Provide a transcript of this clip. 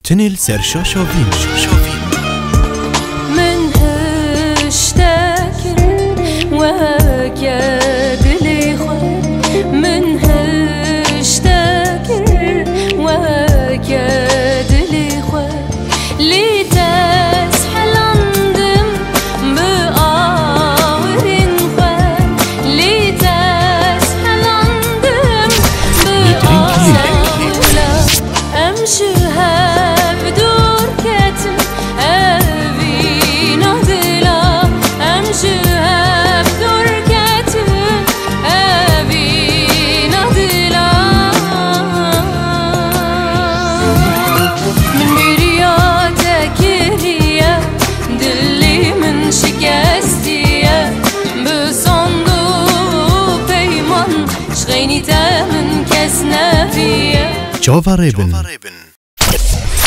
تنل سر شاشوفين من هشتاكر وكاد لي خير من هشتاكر وكاد لي خير لي تسحل عندم بآورين خير لي تسحل عندم بآورين أمشي Jova Reben